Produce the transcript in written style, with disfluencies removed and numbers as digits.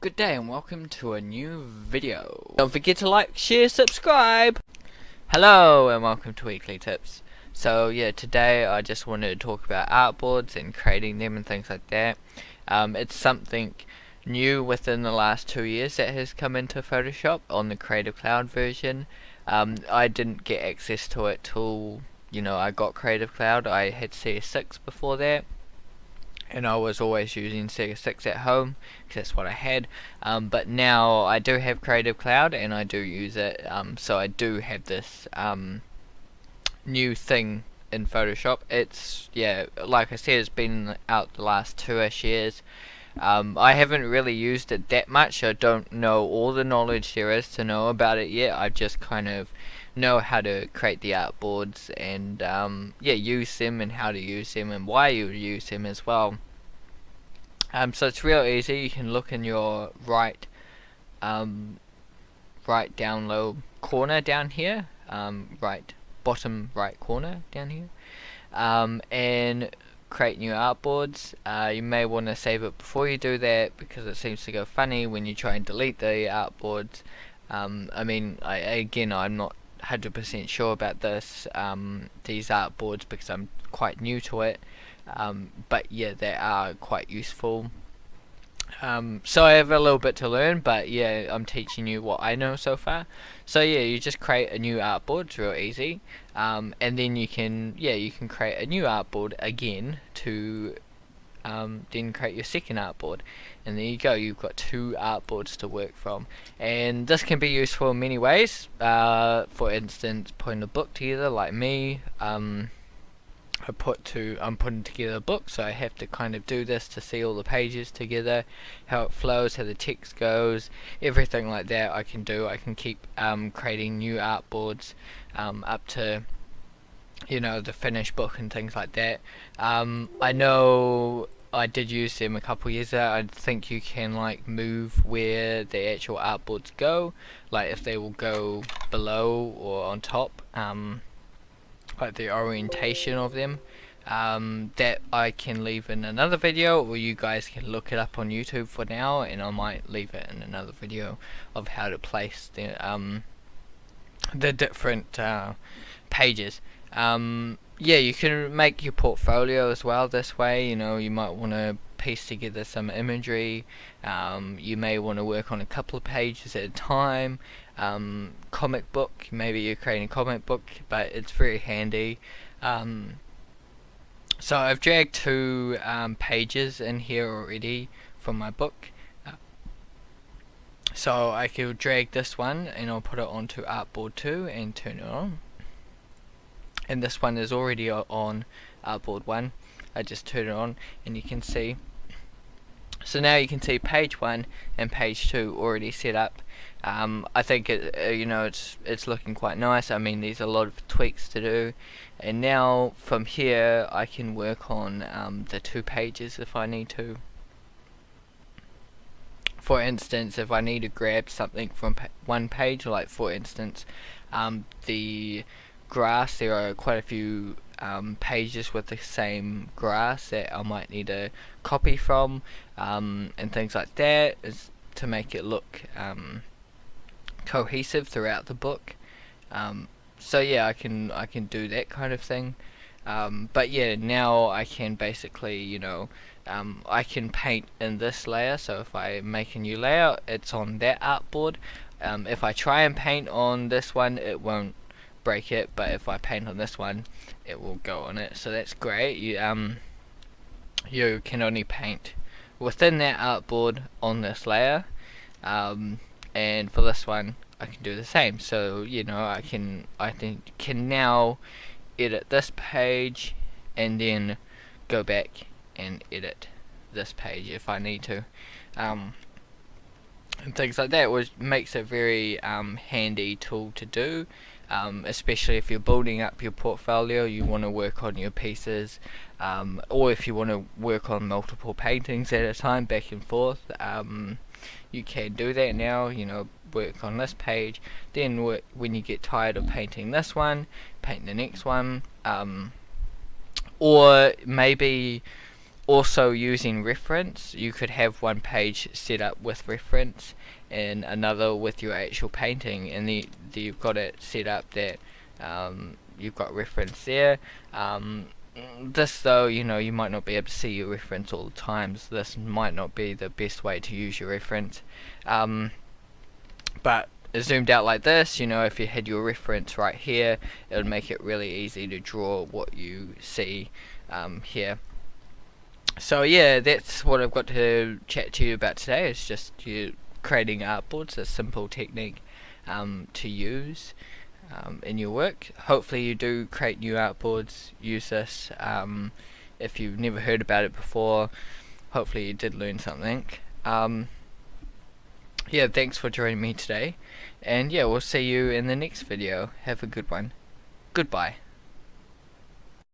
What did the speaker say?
Good day and welcome to a new video. Don't forget to like, share, subscribe. Hello and welcome to Weekly Tips. So yeah, today I just wanted to talk about artboards and creating them and things like that. It's something new within the last 2 years that has come into Photoshop on the Creative Cloud version. I didn't get access to it till I got Creative Cloud. I had CS6 before that, and I was always using Sega 6 at home because that's what I had, but now I do have Creative Cloud and I do use it, so I do have this new thing in Photoshop. It's, yeah, like I said, it's been out the last 2ish years. I haven't really used it that much. I don't know all the knowledge there is to know about it yet. I just kind of know how to create the artboards and yeah, use them and how to use them and why you use them as well. So it's real easy. You can look in your right down low corner down here, right bottom right corner down here, and create new artboards. You may want to save it before you do that because it seems to go funny when you try and delete the artboards. I mean, I'm not 100% sure about this, these artboards, because I'm quite new to it, but yeah, they are quite useful. So I have a little bit to learn, but yeah, I'm teaching you what I know so far. So yeah, you just create a new artboard. It's real easy, and then you can create a new artboard again to then create your second artboard, and there you go. You've got 2 artboards to work from, and this can be useful in many ways. For instance, putting a book together, like me. I'm putting together a book, so I have to kind of do this to see all the pages together, how it flows, how the text goes, everything like that I can do. I can keep creating new artboards up to the finished book and things like that. I know I did use them a couple years ago. I think you can like move where the actual artboards go, like if they will go below or on top, like the orientation of them. That I can leave in another video, or you guys can look it up on YouTube for now, and I might leave it in another video of how to place the different pages. Yeah, you can make your portfolio as well this way. You might want to piece together some imagery. You may want to work on a couple of pages at a time. Comic book, maybe you're creating a comic book, but it's very handy. So I've dragged 2 pages in here already from my book. So I can drag this one and I'll put it onto Artboard 2 and turn it on. And this one is already on Artboard 1. I just turn it on and you can see. So now you can see page 1 and page 2 already set up. I think it's looking quite nice. I mean, there's a lot of tweaks to do, and now from here I can work on the 2 pages if I need to. For instance, if I need to grab something from one page, like for instance the grass, there are quite a few pages with the same grass that I might need to copy from, and things like that, is to make it look cohesive throughout the book. So yeah, I can do that kind of thing. But yeah, now I can basically I can paint in this layer. So if I make a new layer, it's on that artboard. If I try and paint on this one, it won't break it, but if I paint on this one, it will go on it. So that's great. You can only paint within that artboard on this layer, and for this one I can do the same. So I can now edit this page and then go back and edit this page if I need to, and things like that, which makes a very handy tool to do. Especially if you're building up your portfolio, you want to work on your pieces, or if you want to work on multiple paintings at a time, back and forth, you can do that now. Work on this page, then when you get tired of painting this one, paint the next one, or maybe also using reference, you could have one page set up with reference and another with your actual painting, and you've got it set up that you've got reference there. This though, you know, you might not be able to see your reference all the time, so this might not be the best way to use your reference. But zoomed out like this, you know, if you had your reference right here, it would make it really easy to draw what you see here. So yeah, that's what I've got to chat to you about today. It's just you creating artboards, a simple technique to use in your work. Hopefully you do create new artboards, use this. If you've never heard about it before, hopefully you did learn something. Yeah, thanks for joining me today, and yeah, we'll see you in the next video. Have a good one. Goodbye.